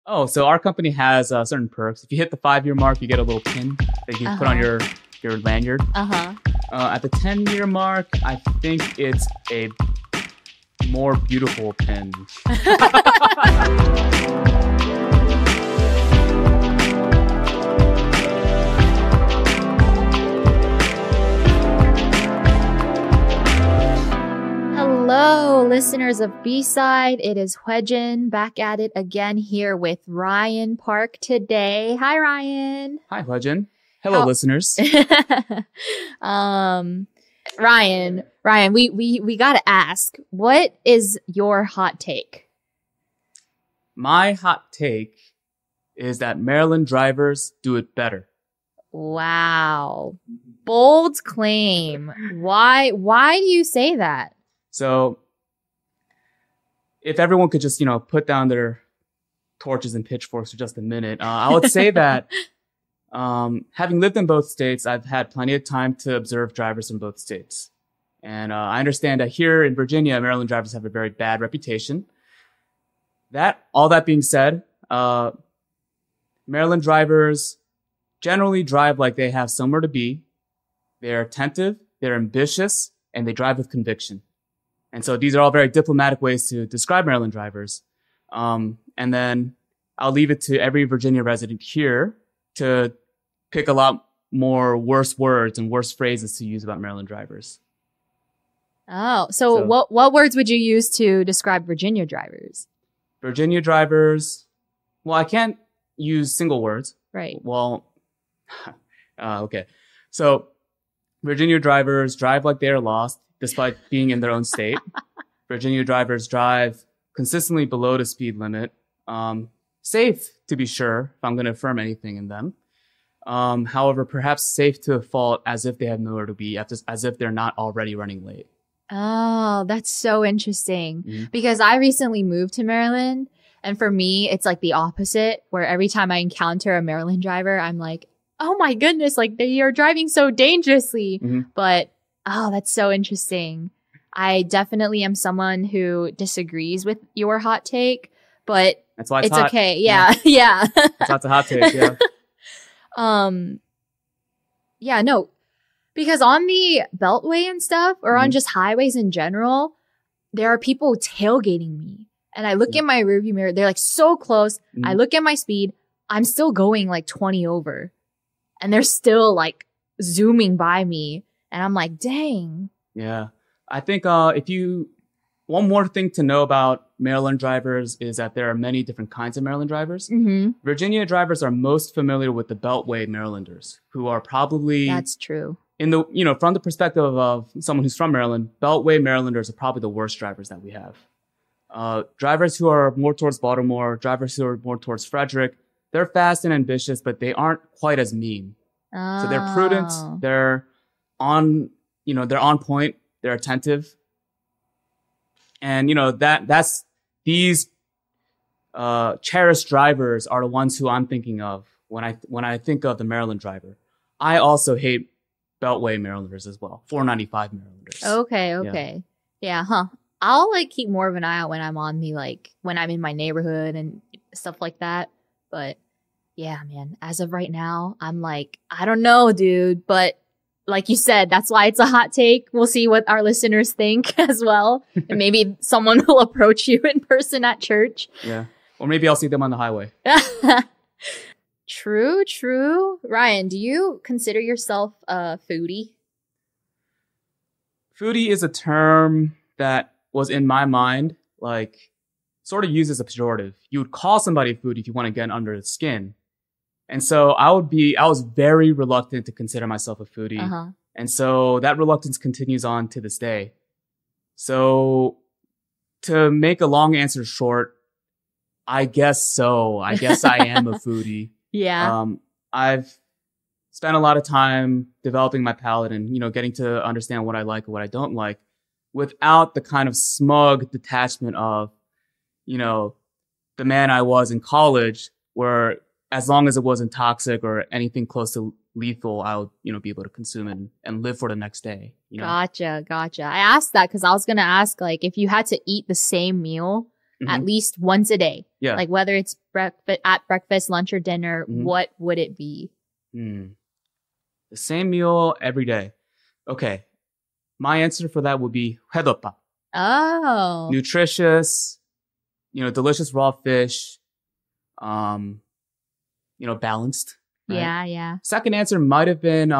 Oh, so our company has certain perks. If you hit the 5-year mark, you get a little pin that you put on your lanyard. At the 10-year mark, I think it's a more beautiful pin. Hello, listeners of B-Side. It is Hwejin back at it again here with Ryan Park today. Hi, Ryan. Hi, Hwejin. Hello, listeners. Ryan, we gotta ask, what is your hot take? My hot take is that Maryland drivers do it better. Wow. Bold claim. Why do you say that? So if everyone could just, put down their torches and pitchforks for just a minute, I would say that having lived in both states, I've had plenty of time to observe drivers in both states. And I understand that here in Virginia, Maryland drivers have a very bad reputation. All that being said, Maryland drivers generally drive like they have somewhere to be. They're attentive, they're ambitious, and they drive with conviction. And so these are all very diplomatic ways to describe Maryland drivers. And then I'll leave it to every Virginia resident here to pick a lot more worse words and worse phrases to use about Maryland drivers. Oh, so what words would you use to describe Virginia drivers? Virginia drivers, well, I can't use single words. Right. Well, okay. So Virginia drivers drive like they are lost, despite being in their own state. Virginia drivers drive consistently below the speed limit. Safe, to be sure, if I'm going to affirm anything in them. However, perhaps safe to a fault, as if they have nowhere to be, as if they're not already running late. Oh, that's so interesting. Because I recently moved to Maryland, and for me, it's like the opposite, where every time I encounter a Maryland driver, I'm like, oh my goodness, like they are driving so dangerously. But oh, that's so interesting. I definitely am someone who disagrees with your hot take, but that's why it's okay. Yeah. Yeah. That's not a hot take. Yeah. Yeah, no, because on the Beltway and stuff, or on just highways in general, there are people tailgating me. And I look in my rearview mirror, they're like so close. I look at my speed, I'm still going like 20 over. And they're still like zooming by me. And I'm like, dang. Yeah. I think one more thing to know about Maryland drivers is that there are many different kinds of Maryland drivers. Virginia drivers are most familiar with the Beltway Marylanders, who are probably... That's true. From the perspective of someone who's from Maryland, Beltway Marylanders are probably the worst drivers that we have. Drivers who are more towards Baltimore, drivers who are more towards Frederick, they're fast and ambitious, but they aren't quite as mean. So they're prudent, they're on point, they're attentive. And, that's these cherished drivers are the ones who I'm thinking of when I think of the Maryland driver. I also hate Beltway Marylanders as well, 495 Marylanders. Okay. Yeah, I'll keep more of an eye out when I'm when I'm in my neighborhood and stuff like that. But yeah, man, as of right now, I'm like, I don't know, dude, but like you said, that's why it's a hot take. We'll see what our listeners think as well. And maybe someone will approach you in person at church. Yeah. Or maybe I'll see them on the highway. True. Ryan, do you consider yourself a foodie? Foodie is a term that was in my mind, sort of used as a pejorative. You would call somebody a foodie if you want to get under the skin. And so I was very reluctant to consider myself a foodie. And so that reluctance continues on to this day. So to make a long answer short, I guess so. I guess I am a foodie. Yeah. I've spent a lot of time developing my palate and, getting to understand what I like and what I don't like without the kind of smug detachment of, the man I was in college, where as long as it wasn't toxic or anything close to lethal, I would, be able to consume it and live for the next day. Gotcha. I asked that because I was going to ask, if you had to eat the same meal at least once a day? Yeah. Like whether it's breakfast, lunch, or dinner, what would it be? The same meal every day. Okay. My answer for that would be 회덮밥. Oh. Nutritious, delicious raw fish, balanced. Right? Yeah. Second answer might have been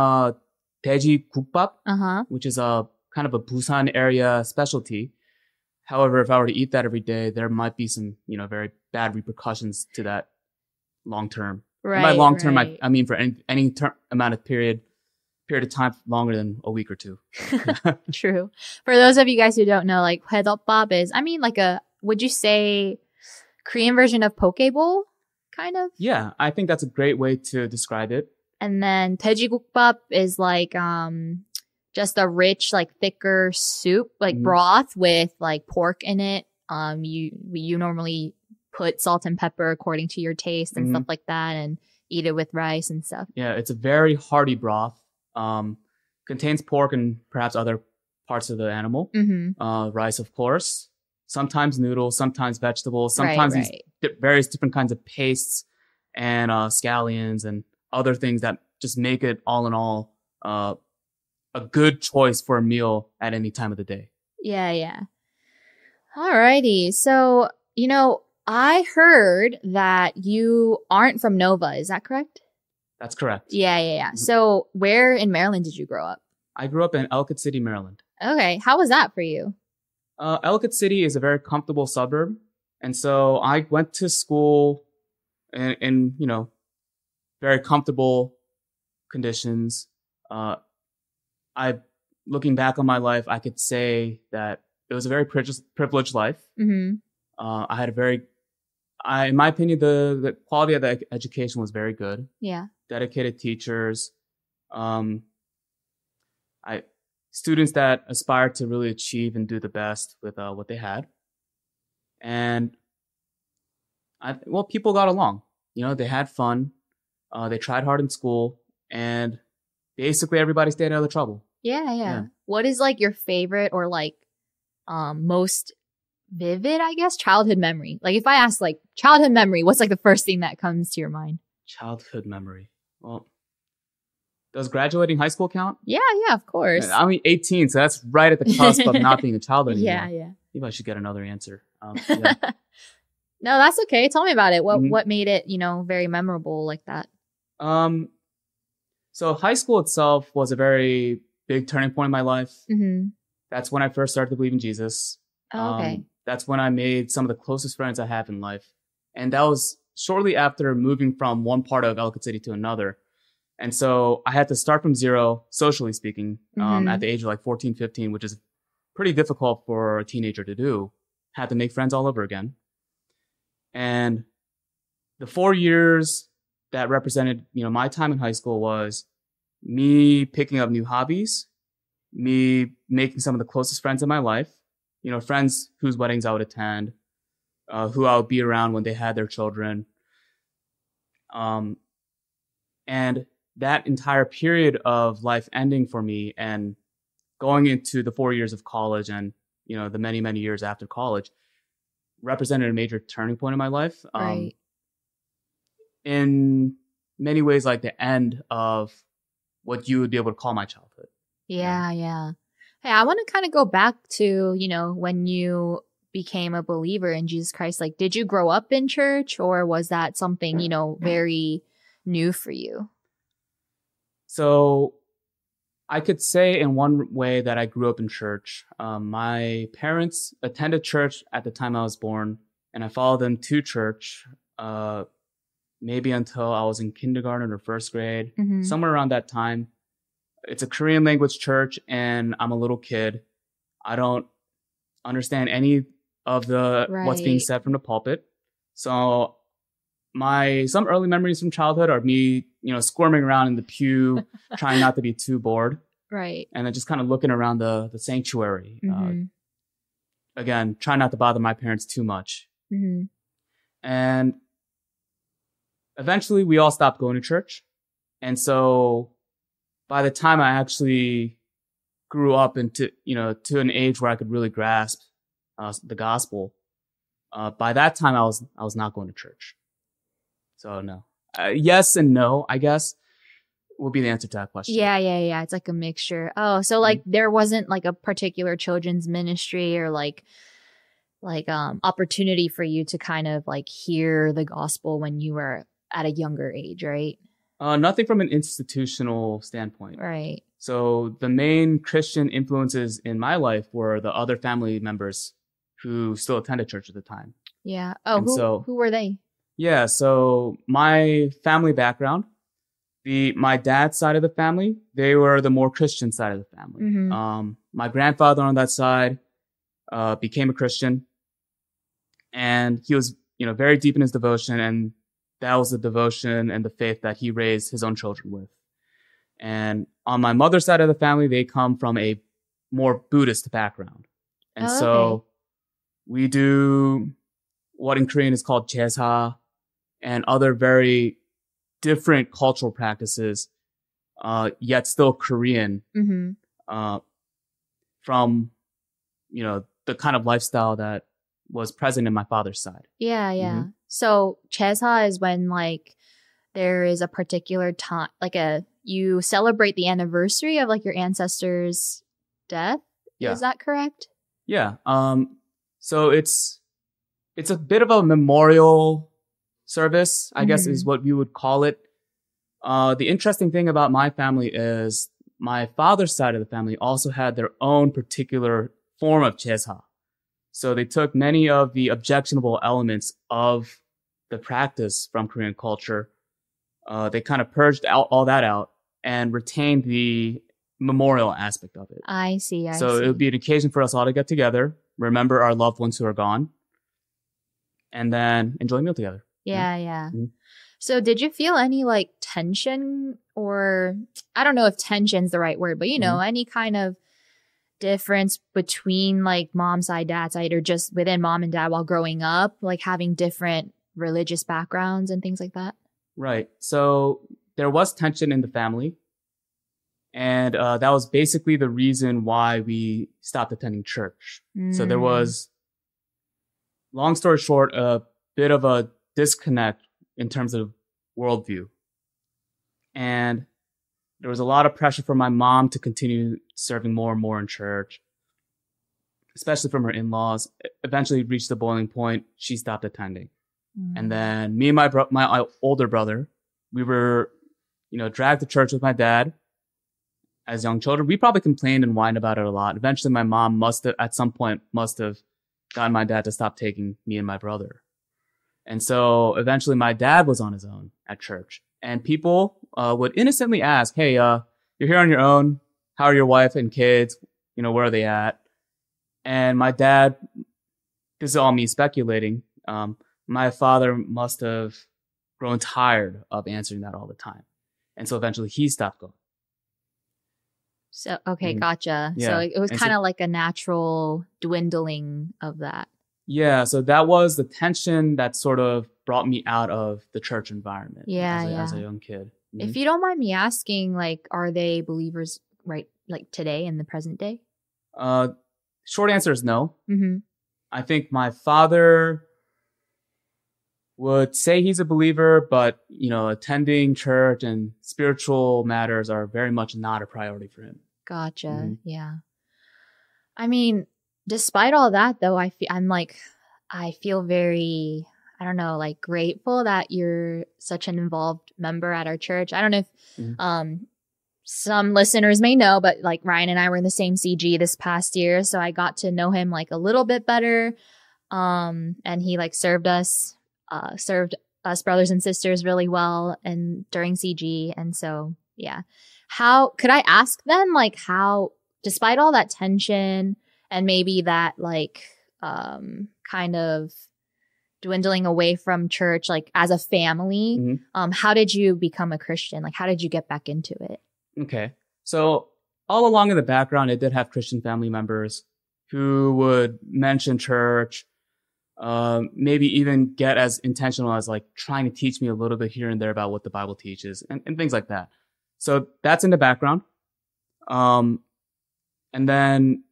돼지 국밥, which is a kind of a Busan area specialty. However, if I were to eat that every day, there might be some, very bad repercussions to that long term. Right. And by long term, I mean for any amount of period of time longer than a week or two. True. For those of you guys who don't know, like 회덮밥 is, like would you say Korean version of poke bowl, kind of? Yeah, I think that's a great way to describe it. And then 돼지국밥 is like just a rich, like thicker soup, like broth with like pork in it. You normally put salt and pepper according to your taste and stuff like that, and eat it with rice and stuff. Yeah, it's a very hearty broth. Contains pork and perhaps other parts of the animal. Rice, of course. Sometimes noodles, sometimes vegetables, sometimes these various different kinds of pastes and scallions and other things that just make it all in all a good choice for a meal at any time of the day. Yeah. Alrighty. So, I heard that you aren't from Nova. Is that correct? That's correct. Yeah. So where in Maryland did you grow up? I grew up in Ellicott City, Maryland. Okay. How was that for you? Ellicott City is a very comfortable suburb. And so I went to school in very comfortable conditions. Looking back on my life, I could say that it was a very privileged life. I had in my opinion, the quality of the education was very good. Yeah. Dedicated teachers, students that aspired to really achieve and do the best with what they had, and people got along. They had fun, they tried hard in school, and basically everybody stayed out of trouble. Yeah. What is like your favorite or like most vivid, I guess, childhood memory? Like if I ask like childhood memory, what's like the first thing that comes to your mind? Childhood memory. Well, does graduating high school count? Yeah, of course. I'm 18, so that's right at the cusp of not being a child anymore. Yeah. Maybe I should get another answer. No, that's okay. Tell me about it. What made it, very memorable like that? So high school itself was a very big turning point in my life. That's when I first started to believe in Jesus. Okay. That's when I made some of the closest friends I have in life. And that was shortly after moving from one part of Ellicott City to another. And so I had to start from zero, socially speaking, at the age of like 14, 15, which is pretty difficult for a teenager to do. Had to make friends all over again. And the 4 years that represented, my time in high school was me picking up new hobbies, me making some of the closest friends in my life, friends whose weddings I would attend, who I would be around when they had their children. And that entire period of life ending for me and going into the 4 years of college and, the many, many years after college represented a major turning point in my life. Right. In many ways, like the end of what you would be able to call my childhood. Yeah. Hey, I want to kind of go back to, when you became a believer in Jesus Christ. Like, did you grow up in church or was that something, very new for you? So I could say in one way that I grew up in church. My parents attended church at the time I was born, and I followed them to church maybe until I was in kindergarten or first grade, somewhere around that time. It's a Korean language church, and I'm a little kid. I don't understand any of what's being said from the pulpit. So some early memories from childhood are me, squirming around in the pew, trying not to be too bored. Right. And then just kind of looking around the sanctuary. Again, trying not to bother my parents too much. And eventually we all stopped going to church. And so by the time I actually grew up into, to an age where I could really grasp the gospel, By that time, I was not going to church. So no. Yes and no, I guess, would be the answer to that question. Yeah. It's like a mixture. Oh, so like there wasn't like a particular children's ministry or like opportunity for you to kind of like hear the gospel when you were at a younger age, right? Nothing from an institutional standpoint. Right. So the main Christian influences in my life were the other family members who still attended church at the time. Yeah. Oh, who were they? Yeah. So my family background, my dad's side of the family, they were the more Christian side of the family. Mm-hmm. My grandfather on that side became a Christian, and he was, very deep in his devotion, and that was the devotion and the faith that he raised his own children with. And on my mother's side of the family, they come from a more Buddhist background. And so we do what in Korean is called 제사 and other very different cultural practices, yet still Korean, from, the kind of lifestyle that was present in my father's side. Yeah. Mm-hmm. So 제사 is when like there is a particular time, like you celebrate the anniversary of like your ancestor's death. Yeah. Is that correct? Yeah. So it's a bit of a memorial service, I guess is what we would call it. The interesting thing about my family is my father's side of the family also had their own particular form of 제사. So they took many of the objectionable elements of the practice from Korean culture. They kind of purged all that out and retained the memorial aspect of it. I see. So it would be an occasion for us all to get together, remember our loved ones who are gone, and then enjoy a meal together. Yeah. Mm-hmm. So did you feel any like tension, or I don't know if tension's the right word, but any kind of difference between like mom's side, dad's side, or just within mom and dad while growing up, like having different religious backgrounds and things like that? Right. So there was tension in the family. And that was basically the reason why we stopped attending church. So there was, long story short, a bit of a disconnect in terms of worldview. And there was a lot of pressure from my mom to continue serving more and more in church, especially from her in-laws. Eventually reached the boiling point. She stopped attending. And then me and my older brother, we were, dragged to church with my dad as young children. We probably complained and whined about it a lot. Eventually my mom at some point must have gotten my dad to stop taking me and my brother. And so eventually my dad was on his own at church, and people would innocently ask, hey, you're here on your own. How are your wife and kids? Where are they at? And my dad, this is all me speculating. My father must have grown tired of answering that all the time. And so eventually he stopped going. So, okay, gotcha. Yeah. So it was kind of like a natural dwindling of that. Yeah, so that was the tension that sort of brought me out of the church environment as a young kid. If you don't mind me asking, like, are they believers right, like today in the present day? Short answer is no. I think my father would say he's a believer, but, attending church and spiritual matters are very much not a priority for him. Gotcha. Yeah. I mean, despite all that, though, I feel very, I don't know, like grateful that you're such an involved member at our church. I don't know if some listeners may know, but like Ryan and I were in the same CG this past year, so I got to know him like a little bit better. And he like served us brothers and sisters really well and during CG. And so, yeah. How could I ask then, like, how, despite all that tension and maybe that like kind of dwindling away from church, like as a family, how did you become a Christian? Like, how did you get back into it? Okay. So all along in the background, I did have Christian family members who would mention church, maybe even get as intentional as like trying to teach me a little bit here and there about what the Bible teaches and things like that. So that's in the background. And then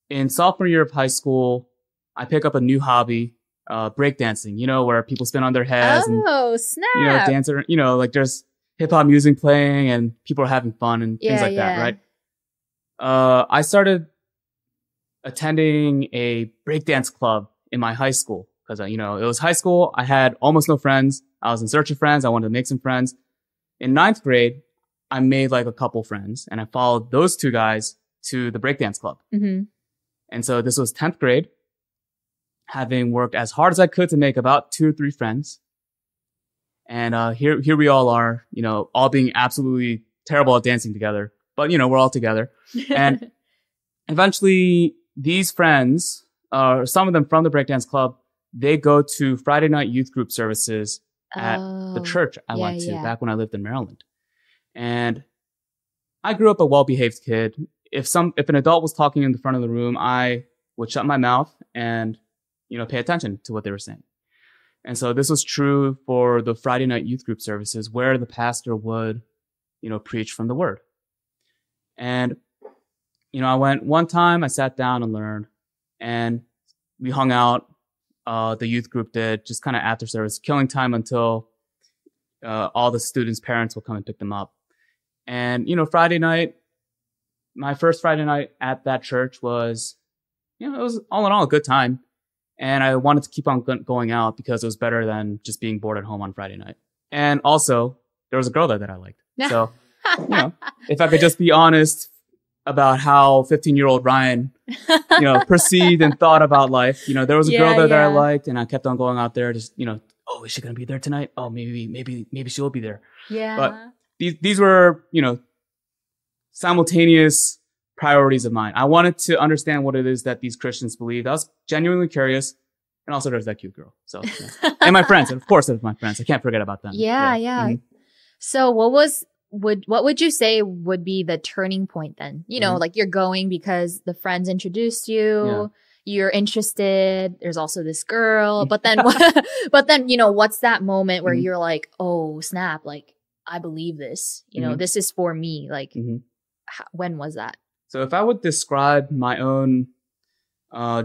in sophomore year of high school, I pick up a new hobby, breakdancing, where people spin on their heads and, snap. dance, like there's hip hop music playing and people are having fun and things like that, right? I started attending a breakdance club in my high school because, it was high school. I had almost no friends. I was in search of friends. I wanted to make some friends. In ninth grade, I made like a couple friends and I followed those two guys to the breakdance club. Mm-hmm. And so this was 10th grade, having worked as hard as I could to make about 2 or 3 friends. And here we all are, all being absolutely terrible at dancing together. But, we're all together. And eventually these friends, some of them from the breakdance club, they go to Friday night youth group services at the church I went to back when I lived in Maryland. And I grew up a well-behaved kid. If an adult was talking in the front of the room, I would shut my mouth and, pay attention to what they were saying. And so this was true for the Friday night youth group services where the pastor would, preach from the word. And, I went one time, I sat down and learned, and we hung out. The youth group did, just kind of after service, killing time until all the students' parents will come and pick them up. And, Friday night, my first Friday night at that church was, it was all in all a good time. And I wanted to keep on going out because it was better than just being bored at home on Friday night. And also, there was a girl there that I liked. So, if I could just be honest about how 15-year-old Ryan, perceived and thought about life. There was a girl there that I liked, and I kept on going out there. Just, oh, is she gonna be there tonight? Oh, maybe she will be there. Yeah. But these were, simultaneous priorities of mine. I wanted to understand what it is that these Christians believed. I was genuinely curious, and also there's that cute girl. So, and my friends, and of course, there's my friends. I can't forget about them. Yeah. Mm-hmm. So, what would you say would be the turning point then? Like you're going because the friends introduced you, you're interested. There's also this girl, but then, what's that moment where you're like, oh snap, like I believe this, this is for me. Like, when was that? So if I would describe my own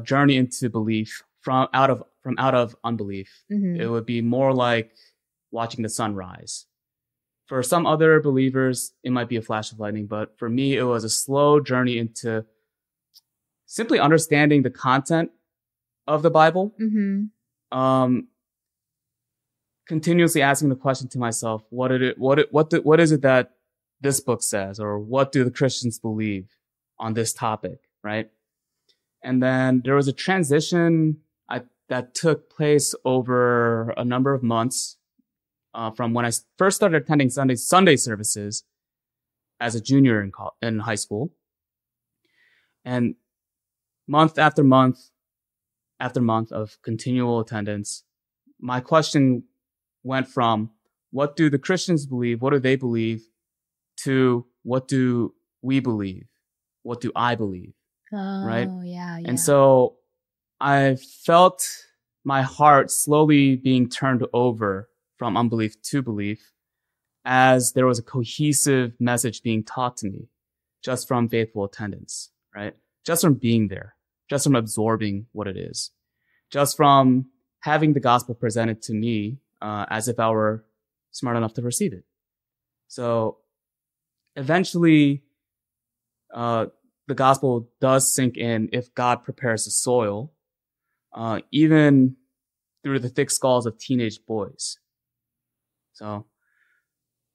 journey into belief from out of unbelief, it would be more like watching the sun rise. For some other believers, it might be a flash of lightning, but for me, it was a slow journey into simply understanding the content of the Bible. Continuously asking the question to myself, what is it that this book says, or what do the Christians believe on this topic, right? And then there was a transition that took place over a number of months. From when I first started attending Sunday services as a junior in high school. And month after month after month of continual attendance, my question went from what do the Christians believe, what do they believe, to what do we believe, what do I believe, right? Yeah. And so I felt my heart slowly being turned over from unbelief to belief, as there was a cohesive message being taught to me just from faithful attendance, right? Just from being there, just from absorbing what it is, just from having the gospel presented to me as if I were smart enough to receive it. So eventually, the gospel does sink in if God prepares the soil, even through the thick skulls of teenage boys. So,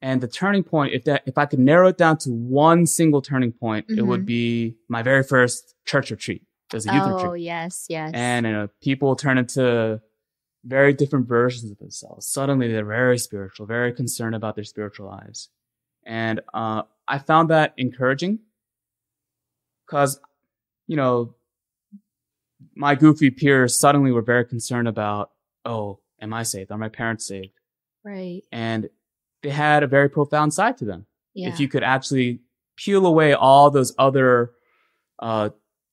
and the turning point, if I could narrow it down to one single turning point, it would be my very first church retreat. It was a youth retreat. Oh, yes. And people turn into very different versions of themselves. Suddenly they're very spiritual, very concerned about their spiritual lives. And I found that encouraging because, my goofy peers suddenly were very concerned about, oh, am I saved? Are my parents saved? Right. And they had a very profound side to them. Yeah. If you could actually peel away all those other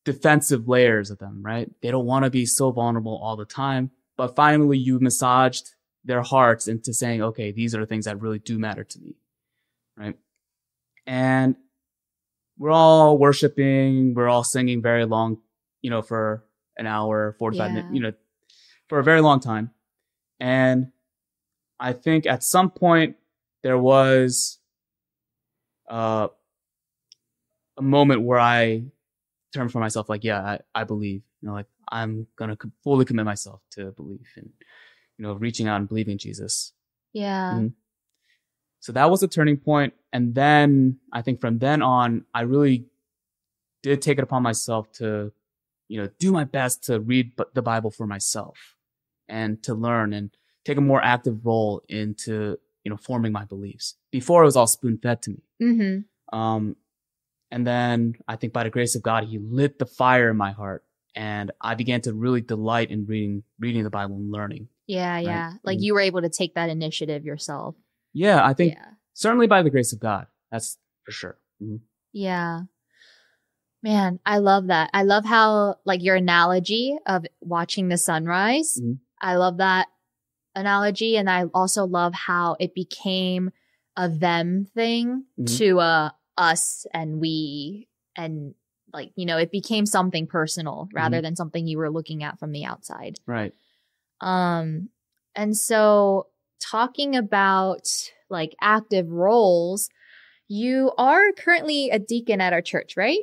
defensive layers of them, right? They don't want to be so vulnerable all the time. But finally, you massaged their hearts into saying, okay, these are the things that really do matter to me, right? And we're all worshiping, we're all singing very long, for an hour, 45 minutes, for a very long time. And I think at some point there was a moment where I determined for myself, like, yeah, I believe, like I'm going to fully commit myself to belief and, reaching out and believing in Jesus. Yeah. Mm-hmm. So that was a turning point. And then I think from then on, I really did take it upon myself to, do my best to read the Bible for myself and to learn and take a more active role into, forming my beliefs. Before it was all spoon fed to me. Mm-hmm. And then I think by the grace of God, he lit the fire in my heart. And I began to really delight in reading the Bible and learning. Yeah, right? Yeah. Like you were able to take that initiative yourself. Yeah, I think certainly by the grace of God. That's for sure. Mm-hmm. Yeah. Man, I love that. I love how, like, your analogy of watching the sunrise. Mm-hmm. I love that analogy. And I also love how it became a them thing to us and we, and like, it became something personal rather than something you were looking at from the outside. Right. And so talking about like active roles, you are currently a deacon at our church, right?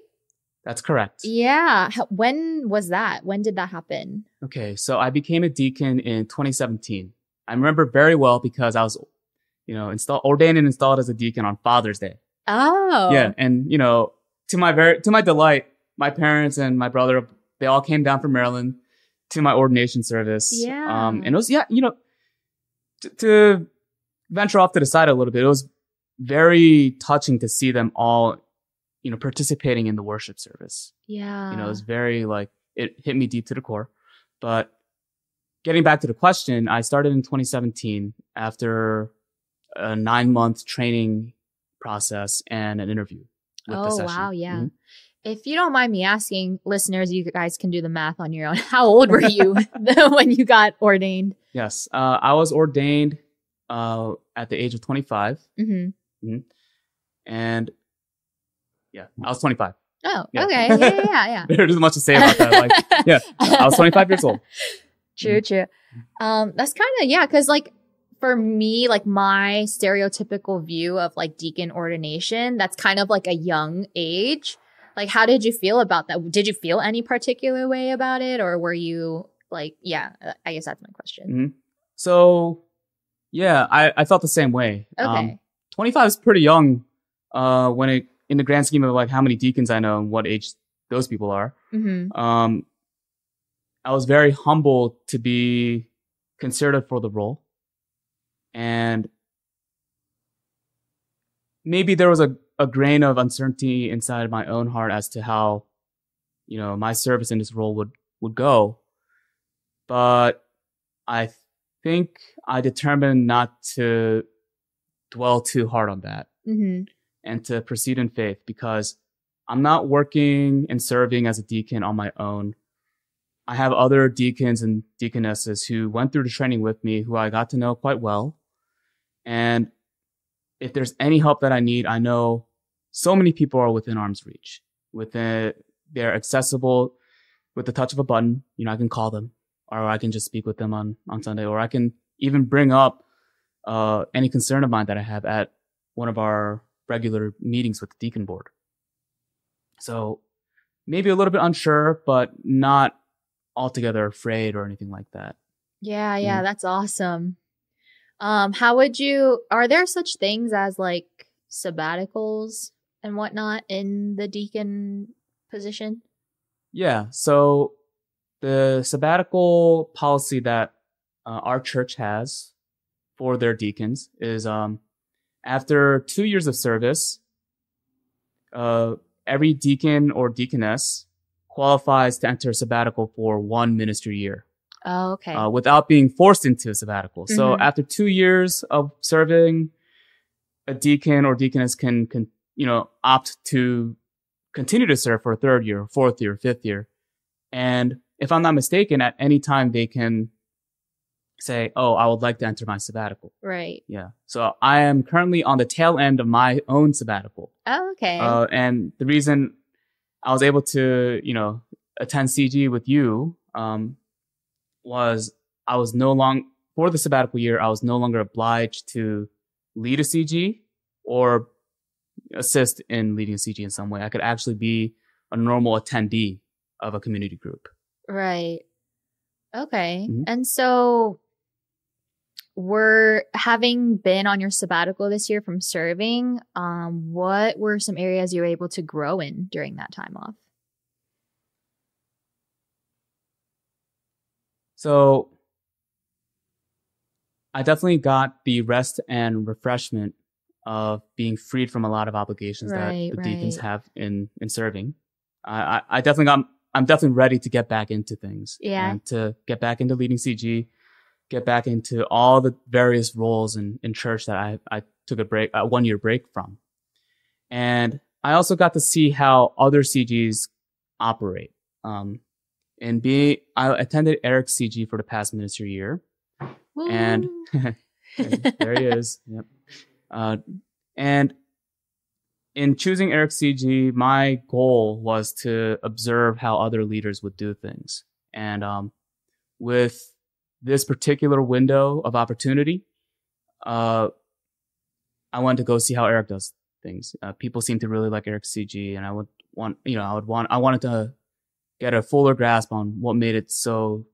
That's correct. Yeah. When was that? When did that happen? Okay. So I became a deacon in 2017. I remember very well because I was, ordained and installed as a deacon on Father's Day. Oh. Yeah. And, to my delight, my parents and my brother, they all came down from Maryland to my ordination service. Yeah. And it was, to venture off to the side a little bit, it was very touching to see them all, participating in the worship service. Yeah. It was very it hit me deep to the core. But getting back to the question, I started in 2017 after a 9-month training process and an interview with the session. Wow. Yeah. Mm-hmm. If you don't mind me asking, listeners, you guys can do the math on your own. How old were you when you got ordained? Yes. I was ordained at the age of 25. Mm-hmm. Mm-hmm. And yeah, I was 25. Oh, yeah. Okay. Yeah. There's much to say about that. I was 25 years old. True. That's kind of, because for me, my stereotypical view of deacon ordination, that's kind of a young age. How did you feel about that? Did you feel any particular way about it? Or were you I guess that's my question. Mm-hmm. So, yeah, I felt the same way. Okay. 25 is pretty young in the grand scheme of how many deacons I know and what age those people are. Mm-hmm. I was very humbled to be considered for the role. And maybe there was a grain of uncertainty inside my own heart as to how, my service in this role would go. But I think I determined not to dwell too hard on that and to proceed in faith, because I'm not working and serving as a deacon on my own. I have other deacons and deaconesses who went through the training with me, who I got to know quite well. And if there's any help that I need, I know so many people are within arm's reach. They're accessible with the touch of a button. I can call them, or I can just speak with them on Sunday, or I can even bring up any concern of mine that I have at one of our regular meetings with the deacon board. So maybe a little bit unsure, but not altogether afraid or anything like that. Yeah, that's awesome. Are there such things as sabbaticals and whatnot in the deacon position? Yeah. So the sabbatical policy that our church has for their deacons is after 2 years of service, every deacon or deaconess qualifies to enter a sabbatical for 1 ministry year. Oh, okay. Without being forced into a sabbatical. Mm-hmm. So after 2 years of serving, a deacon or deaconess can opt to continue to serve for a 3rd year, 4th year, 5th year. And if I'm not mistaken, at any time they can say, oh, I would like to enter my sabbatical. Right. Yeah. So I am currently on the tail end of my own sabbatical. Oh, okay. And the reason I was able to, attend CG with you was I was no longer, for the sabbatical year, I was no longer obliged to lead a CG or assist in leading a CG in some way. I could actually be a normal attendee of a community group. Right. Okay. Mm-hmm. And so having been on your sabbatical this year from serving, what were some areas you were able to grow in during that time off? So I definitely got the rest and refreshment of being freed from a lot of obligations that the deacons have in serving. I'm definitely ready to get back into things. Yeah. And to get back into leading CG, get back into all the various roles in church that I took a 1 year break from. And I also got to see how other CGs operate. I attended Eric's CG for the past ministry year. Woo. And there he is. Yep. And in choosing Eric's CG, my goal was to observe how other leaders would do things. And with this particular window of opportunity, I wanted to go see how Eric does things. People seem to really like Eric's CG, and I wanted to get a fuller grasp on what made it so,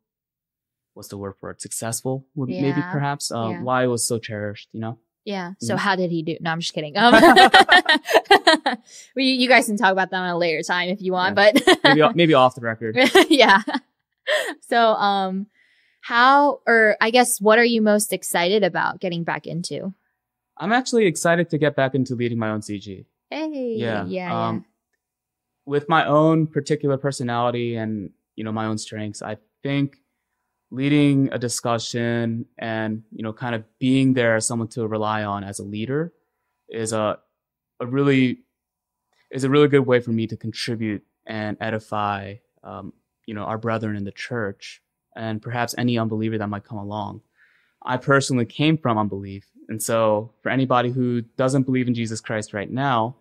what's the word for it? Successful, maybe perhaps. Why it was so cherished, Yeah. So how did he do? No, I'm just kidding. You guys can talk about that on a later time if you want, but maybe off the record. Yeah. So, what are you most excited about getting back into? I'm actually excited to get back into leading my own CG. Hey. Yeah. With my own particular personality and, my own strengths, I think leading a discussion and, kind of being there as someone to rely on as a leader is a really good way for me to contribute and edify, our brethren in the church and perhaps any unbeliever that might come along. I personally came from unbelief. And so for anybody who doesn't believe in Jesus Christ right now,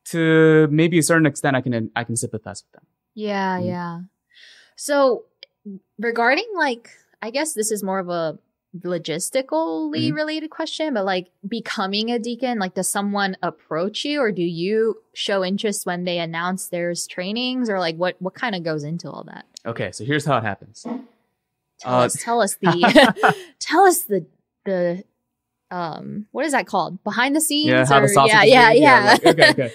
to maybe a certain extent, I can sympathize with them. Yeah. Mm-hmm. Yeah. So regarding I guess this is more of a logistically related question, but becoming a deacon, does someone approach you or do you show interest when they announce there's trainings or what kind of goes into all that? Okay. So here's how it happens. Tell us the what is that called? Behind the scenes? Yeah, how the sausage is made? Yeah. Okay.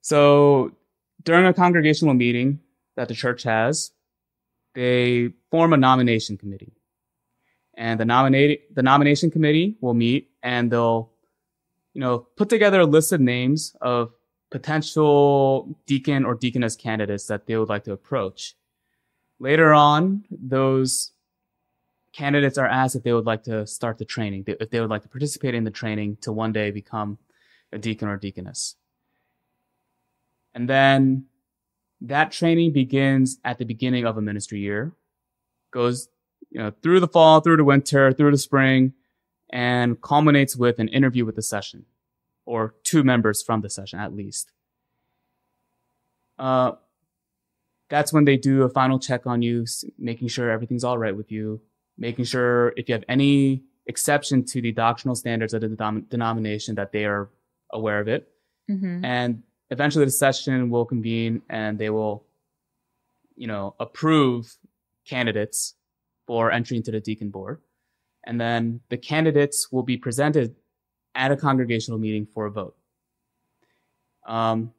So during a congregational meeting that the church has, they form a nomination committee. And the nomination committee will meet and they'll, put together a list of names of potential deacon or deaconess candidates that they would like to approach. Later on, those candidates are asked if they would like to start the training, if they would like to participate in the training to one day become a deacon or deaconess. And then that training begins at the beginning of a ministry year, goes through the fall, through the winter, through the spring, and culminates with an interview with the session, or 2 members from the session at least. That's when they do a final check on you, making sure everything's all right with you, making sure if you have any exception to the doctrinal standards of the denomination that they are aware of it. Mm-hmm. And eventually the session will convene and they will, approve candidates for entry into the deacon board. And then the candidates will be presented at a congregational meeting for a vote. They'll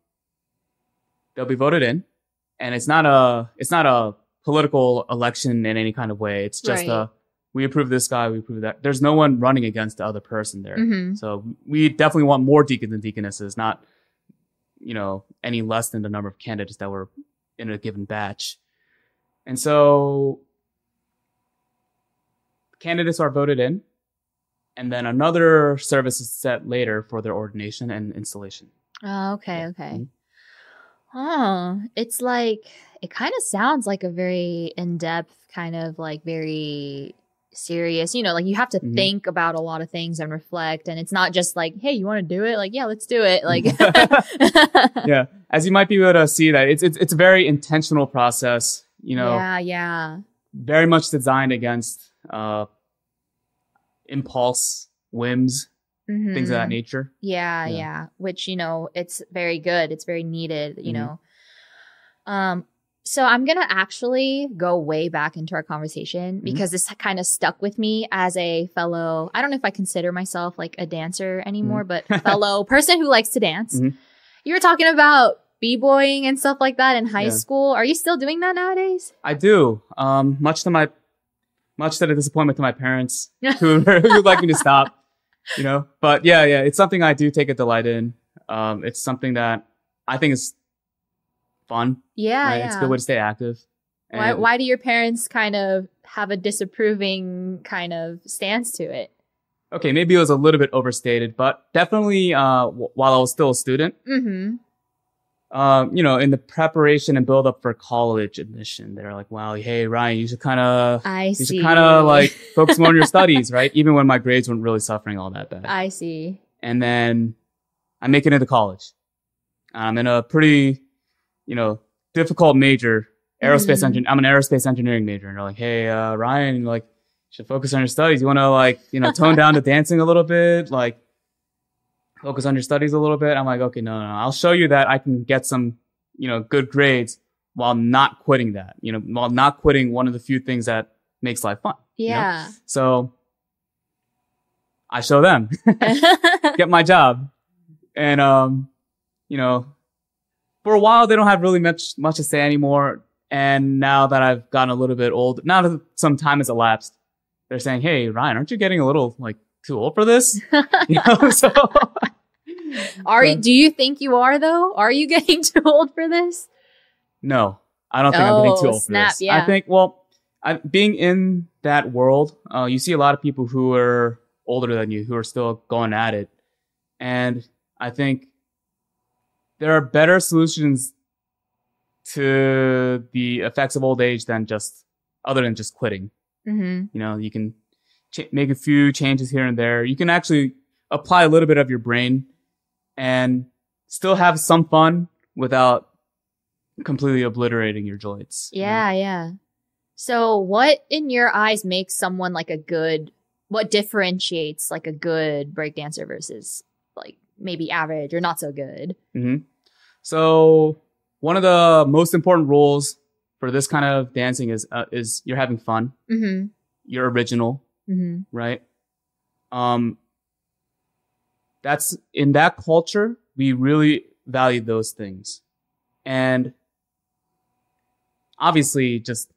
be voted in, and it's not a political election in any kind of way. It's just we approve this guy, we approve that. There's no one running against the other person there. Mm-hmm. So we definitely want more deacons and deaconesses, not, any less than the number of candidates that were in a given batch. And so candidates are voted in, and then another service is set later for their ordination and installation. Oh, okay. Mm-hmm. Oh, it's it kind of sounds like a very in-depth kind of very serious, you have to think about a lot of things and reflect, and it's not just hey, you want to do it? Yeah, let's do it. Yeah. As you might be able to see that it's a very intentional process, Yeah. very much designed against impulse, whims, things of that nature. Yeah. Which, it's very good. It's very needed, you know. So I'm going to actually go way back into our conversation because this kind of stuck with me as a fellow, I don't know if I consider myself like a dancer anymore, but fellow person who likes to dance. You were talking about b-boying and stuff like that in high school. Are you still doing that nowadays? I do. Much to the disappointment to my parents who would like me to stop, But yeah, it's something I do take a delight in. It's something that I think is fun. Yeah, right? It's a good way to stay active. Why do your parents kind of have a disapproving kind of stance to it? Okay, maybe it was a little bit overstated, but definitely while I was still a student, in the preparation and build up for college admission, they're like, "Wow, hey Ryan, you should kind of like focus more on your studies, right?" Even when my grades weren't really suffering all that bad. I see. And then I make it into college. I'm in a pretty difficult major, aerospace engineering. I'm an aerospace engineering major. And they're like, "Hey, Ryan, you should focus on your studies. You want to tone down the dancing a little bit, focus on your studies a little bit." I'm like, "Okay, no. I'll show you that I can get some, good grades while not quitting that, while not quitting one of the few things that makes life fun." Yeah. So I show them, get my job. And, for a while, they don't have really much to say anymore. And now that I've gotten a little bit old, now that some time has elapsed, they're saying, "Hey, Ryan, aren't you getting a little too old for this?" So do you think you are though? Are you getting too old for this? No, I don't think I'm getting too old for this. Yeah. I think, being in that world, you see a lot of people who are older than you who are still going at it. And I think there are better solutions to the effects of old age other than just quitting. You can make a few changes here and there. You can actually apply a little bit of your brain and still have some fun without completely obliterating your joints. Yeah. So what in your eyes makes someone what differentiates a good breakdancer versus maybe average or not so good? So one of the most important rules for this kind of dancing is you're having fun. You're original, right? That's in that culture, we really value those things. And obviously just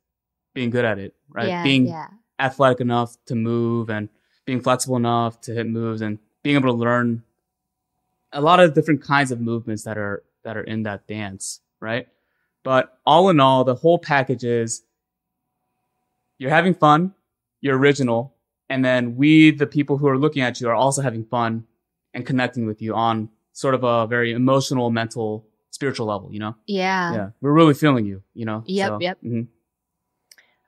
being good at it, right? Being athletic enough to move and being flexible enough to hit moves and being able to learn a lot of different kinds of movements that are in that dance, right? But all in all, the whole package is you're having fun, you're original, and then the people who are looking at you, are also having fun and connecting with you on sort of a very emotional, mental, spiritual level, Yeah. We're really feeling you, Yep.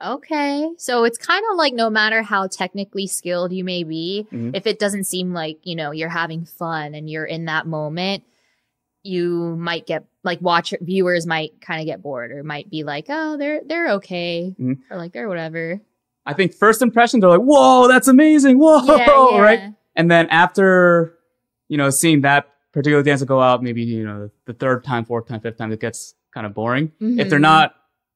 Okay. So it's kind of no matter how technically skilled you may be, if it doesn't seem like, you're having fun and you're in that moment, you might get viewers might kind of get bored or might be like, "Oh, they're okay." Or they're whatever. I think first impressions are like, "Whoa, that's amazing. Whoa." Yeah. Right. And then after, seeing that particular dancer go out, maybe, the third time, fourth time, fifth time, it gets kind of boring. If they're not,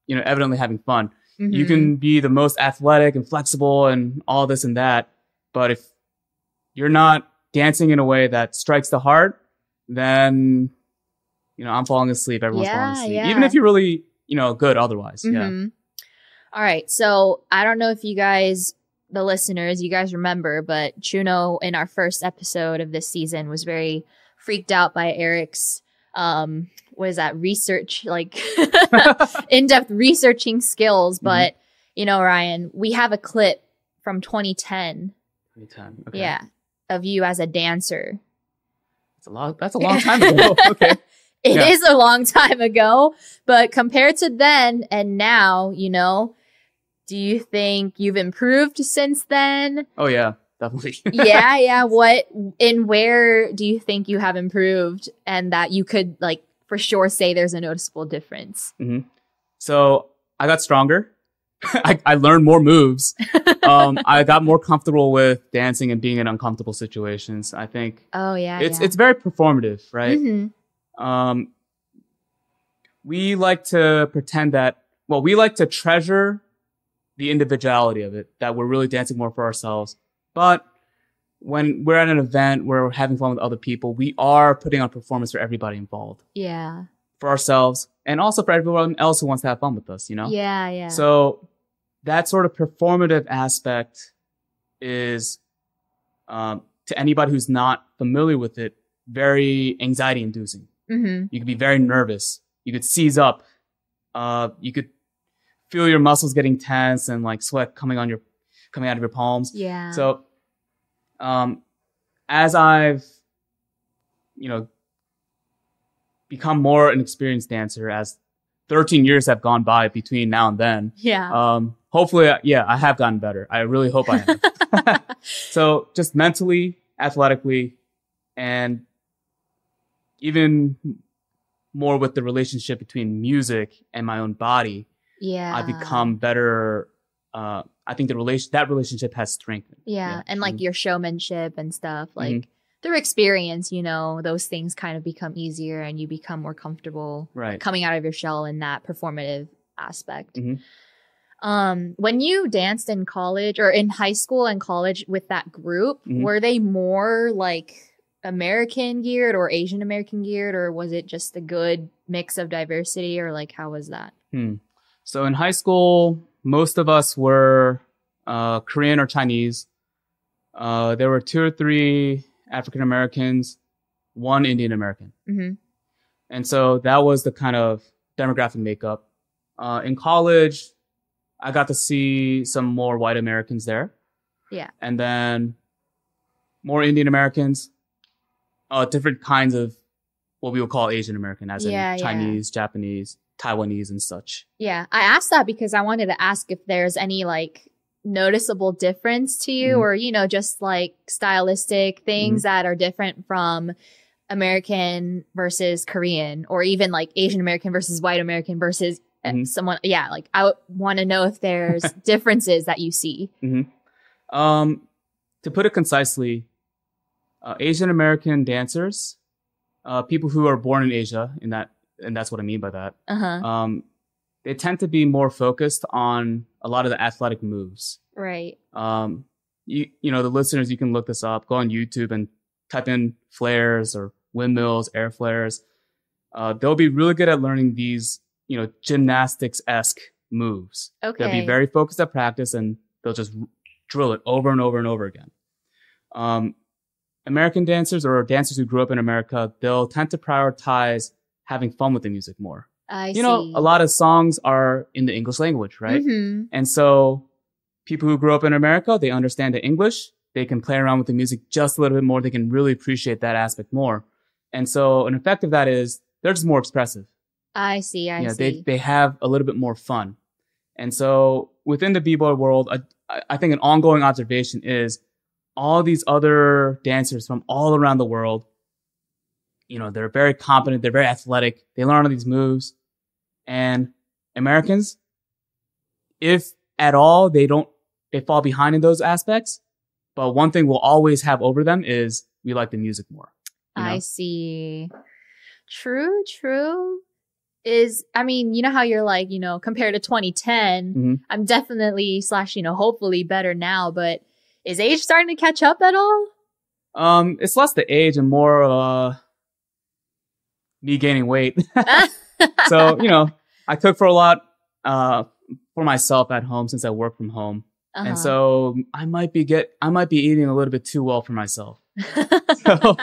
evidently having fun. You can be the most athletic and flexible and all this and that. But if you're not dancing in a way that strikes the heart, then, I'm falling asleep. Everyone's falling asleep. Yeah. Even if you're really, good otherwise. Yeah. All right. So I don't know if you guys, the listeners, you guys remember, but Chuno in our first episode of this season was very freaked out by Eric's research, in-depth researching skills. But, Ryan, we have a clip from 2010. 2010, okay. Yeah, of you as a dancer. That's a long time ago. Okay. It is a long time ago, but compared to then and now, do you think you've improved since then? Oh, yeah, definitely. Yeah. Where do you think you have improved and that you could for sure say there's a noticeable difference? So I got stronger. I learned more moves. I got more comfortable with dancing and being in uncomfortable situations. I think it's very performative, right? We like to pretend that, well, we like to treasure the individuality of it, that we're really dancing more for ourselves. But when we're at an event where we're having fun with other people, we are putting on performance for everybody involved. Yeah. For ourselves and also for everyone else who wants to have fun with us, you know? Yeah, yeah. So that sort of performative aspect is, to anybody who's not familiar with it, very anxiety inducing. You could be very nervous. You could seize up. You could feel your muscles getting tense and like sweat coming out of your palms. Yeah. So, as I've, become more an experienced dancer, as 13 years have gone by between now and then. Yeah. Hopefully, I have gotten better. I really hope I have. So just mentally, athletically, and even more with the relationship between music and my own body, I've become better. I think that relationship has strengthened. Yeah. And like your showmanship and stuff, like through experience, those things kind of become easier and you become more comfortable coming out of your shell in that performative aspect. When you danced in college or in high school and college with that group, were they more like American geared or Asian American geared, or was it just a good mix of diversity, or like how was that? So in high school, most of us were Korean or Chinese. There were 2 or 3 African Americans, 1 Indian American. And so that was the kind of demographic makeup. In college, I got to see some more white Americans there. Yeah. And then more Indian Americans, different kinds of what we would call Asian American, as in Chinese, Japanese, Taiwanese, and such. Yeah. I asked that because I wanted to ask if there's any like noticeable difference to you or, just like stylistic things that are different from American versus Korean, or even like Asian American versus white American versus someone. Yeah. Like I want to know if there's differences that you see. To put it concisely, Asian American dancers, people who are born in Asia, and that's what I mean by that. They tend to be more focused on a lot of the athletic moves. Right. The listeners, you can look this up, go on YouTube and type in flares or windmills, air flares. They'll be really good at learning these, gymnastics-esque moves. Okay. They'll be very focused at practice and they'll just drill it over and over and over again. American dancers or dancers who grew up in America, they'll tend to prioritize having fun with the music more. I see. A lot of songs are in the English language, right? And so people who grew up in America, they understand the English. They can play around with the music just a little bit more. They can really appreciate that aspect more. And so an effect of that is they're just more expressive. I see. I see. They have a little bit more fun. And so within the b-boy world, I think an ongoing observation is all these other dancers from all around the world, they're very competent, they're very athletic, they learn all these moves. And Americans, if at all, they fall behind in those aspects. But one thing we'll always have over them is we like the music more. I see. True. You know how you're like, compared to 2010, I'm definitely / hopefully better now, but is age starting to catch up at all? It's less the age and more, me gaining weight. So, I cook for a lot, for myself at home since I work from home. And so I might be eating a little bit too well for myself. So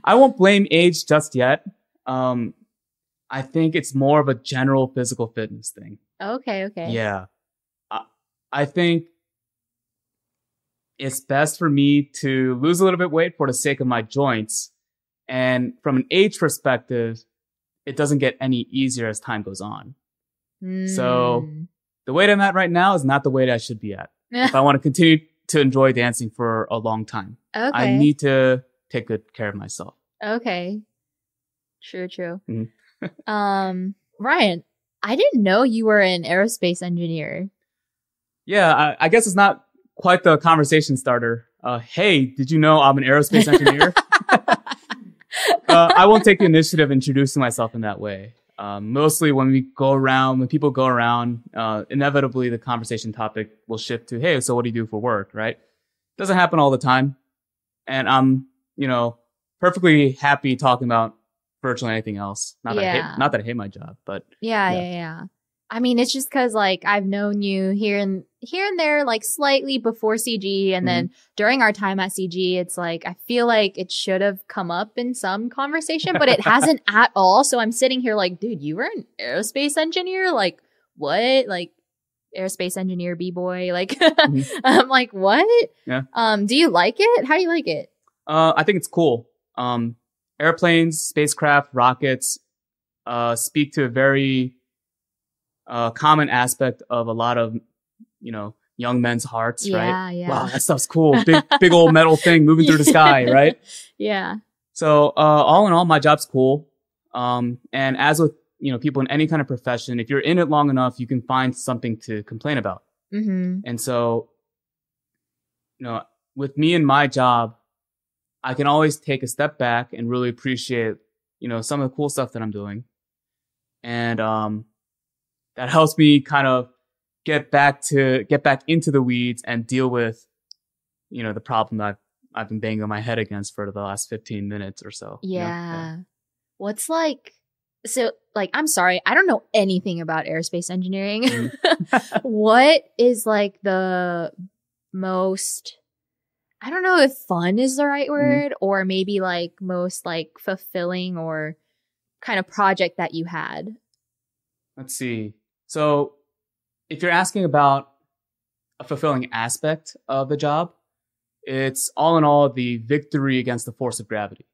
I won't blame age just yet. I think it's more of a general physical fitness thing. Okay. Yeah. I think it's best for me to lose a little bit of weight for the sake of my joints. And from an age perspective, it doesn't get any easier as time goes on. So the weight I'm at right now is not the weight I should be at. If I want to continue to enjoy dancing for a long time, I need to take good care of myself. Okay. True. Ryan, I didn't know you were an aerospace engineer. Yeah, I guess it's not quite the conversation starter. Hey, did you know I'm an aerospace engineer? I won't take the initiative introducing myself in that way. Mostly when people go around, inevitably the conversation topic will shift to, hey, so what do you do for work, right? Doesn't happen all the time. And I'm, perfectly happy talking about virtually anything else. Not that I hate my job, but yeah. I mean, it's just because like I've known you here and there, like slightly before CG, and then during our time at CG, it's like I feel like it should have come up in some conversation, but it hasn't at all. So I'm sitting here like, dude, you were an aerospace engineer? Like what? Like aerospace engineer B-boy? Like I'm like, what? Yeah. Do you like it? How do you like it? I think it's cool. Airplanes, spacecraft, rockets speak to a very common aspect of a lot of, young men's hearts, right? Yeah. Wow, that stuff's cool. Big old metal thing moving through the sky, right? Yeah. So, all in all, my job's cool. And as with, people in any kind of profession, if you're in it long enough, you can find something to complain about. Mm-hmm. And so, with me and my job, I can always take a step back and really appreciate, some of the cool stuff that I'm doing. And, that helps me kind of get back into the weeds and deal with, the problem that I've been banging my head against for the last 15 minutes or so. Yeah. What's like, so like, I'm sorry, I don't know anything about aerospace engineering. What is like the most, I don't know if fun is the right word, or maybe like most like fulfilling or kind of project that you had? Let's see. So if you're asking about a fulfilling aspect of the job, it's all in all the victory against the force of gravity.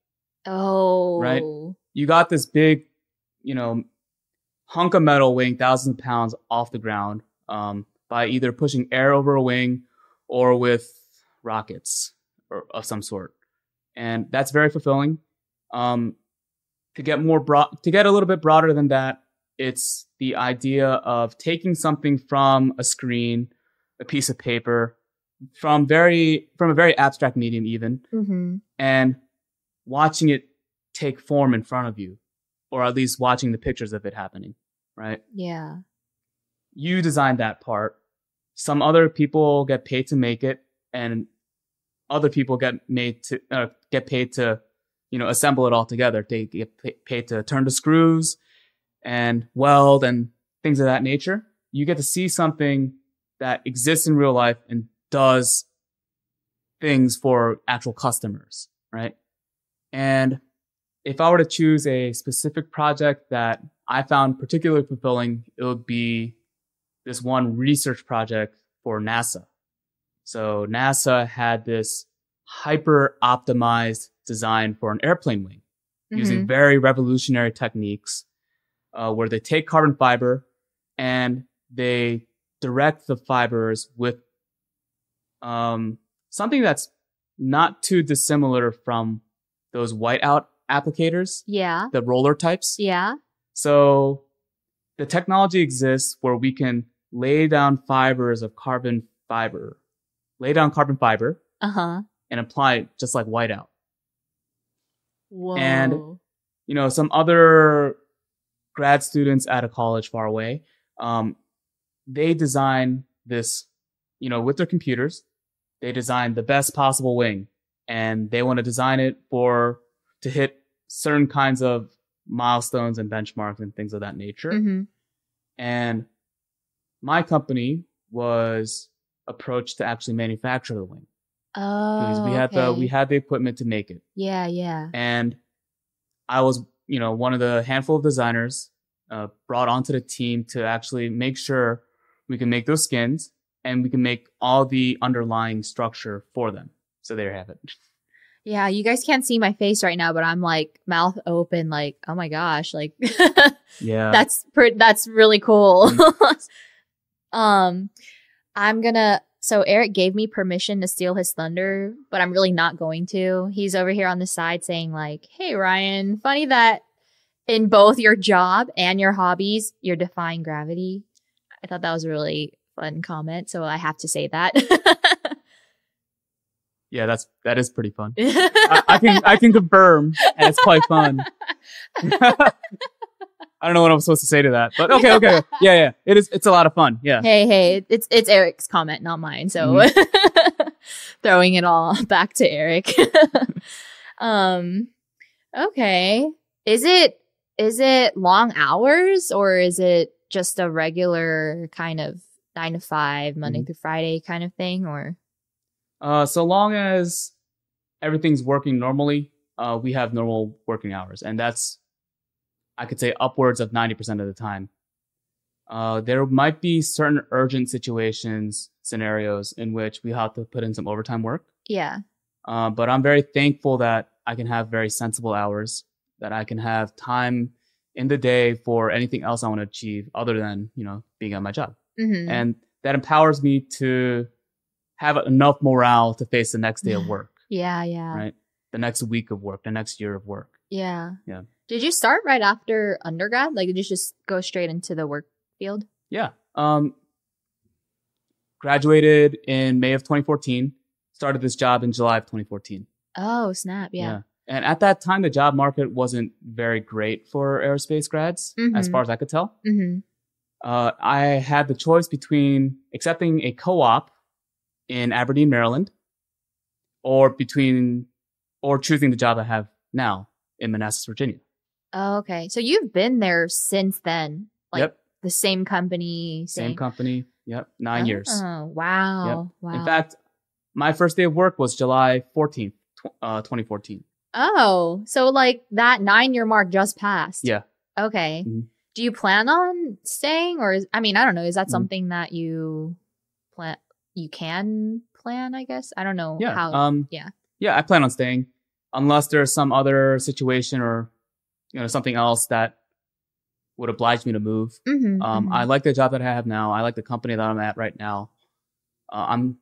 Oh. Right? You got this big, hunk of metal weighing thousands of pounds off the ground by either pushing air over a wing or with rockets or of some sort. And that's very fulfilling. To get a little bit broader than that, it's the idea of taking something from a screen, a piece of paper, from a very abstract medium even, and watching it take form in front of you, or at least watching the pictures of it happening, right? Yeah. You designed that part. Some other people get paid to make it, and other people get paid to, assemble it all together. They get paid to turn the screws and weld and things of that nature. You get to see something that exists in real life and does things for actual customers, right? And if I were to choose a specific project that I found particularly fulfilling, it would be this one research project for NASA. So NASA had this hyper optimized design for an airplane wing using very revolutionary techniques where they take carbon fiber and they direct the fibers with something that's not too dissimilar from those whiteout applicators. Yeah. The roller types. Yeah. So the technology exists where we can lay down carbon fiber, and apply it just like whiteout. Whoa. And, some other grad students at a college far away, they design this, with their computers, they design the best possible wing, and they want to design it to hit certain kinds of milestones and benchmarks and things of that nature. And my company was approached to actually manufacture the wing. Oh, because we had the equipment to make it. Yeah. And I was, one of the handful of designers brought onto the team to actually make sure we can make those skins and we can make all the underlying structure for them. So there you have it. Yeah, you guys can't see my face right now, but I'm like mouth open, like, oh my gosh, like, yeah, that's really cool. So Eric gave me permission to steal his thunder, but I'm really not going to. He's over here on the side saying like, hey, Ryan, funny that in both your job and your hobbies, you're defying gravity. I thought that was really fun comment, so I have to say that. Yeah, that is pretty fun. I can confirm, and it's quite fun. I don't know what I'm supposed to say to that, but okay. Yeah. It's a lot of fun. Yeah. Hey, it's Eric's comment, not mine. So throwing it all back to Eric. Okay. Is it long hours, or is it just a regular kind of 9 to 5, Monday through Friday kind of thing, or? So long as everything's working normally, we have normal working hours, and that's, I could say, upwards of 90% of the time. There might be certain urgent scenarios in which we have to put in some overtime work. Yeah. But I'm very thankful that I can have very sensible hours, that I can have time in the day for anything else I want to achieve other than, being at my job. Mm-hmm. And that empowers me to have enough morale to face the next day of work. Yeah. Right? The next week of work, the next year of work. Yeah. Yeah. Did you start right after undergrad? Like, did you just go straight into the work field? Yeah. Graduated in May of 2014. Started this job in July of 2014. Oh, snap. Yeah. And at that time, the job market wasn't very great for aerospace grads, as far as I could tell. Mm-hmm. I had the choice between accepting a co-op in Aberdeen, Maryland, or choosing the job I have now in Manassas, Virginia. Oh, okay. So you've been there since then? Like, yep. The same company? Same company. Yep. 9 years. Oh, wow. Yep. Wow. In fact, my first day of work was July 14th, 2014. Oh, so like that 9-year mark just passed. Yeah. Okay. Mm-hmm. Do you plan on staying, or I don't know. Is that something that you plan? You can plan, I guess. I don't know how. Yeah, I plan on staying unless there's some other situation or something else that would oblige me to move. I like the job that I have now. I like the company that I'm at right now. I'm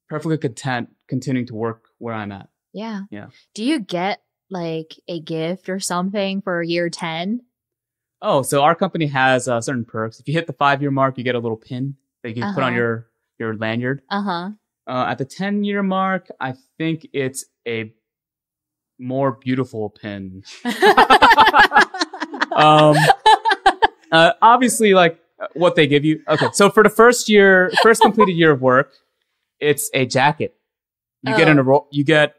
perfectly content continuing to work where I'm at. Yeah. Yeah. Do you get like a gift or something for year 10? Oh, so our company has certain perks. If you hit the 5-year mark, you get a little pin that you can put on your lanyard. At the 10-year mark, I think it's a more beautiful pin. Obviously, like what they give you. Okay, so for the first completed year of work, it's a jacket. You get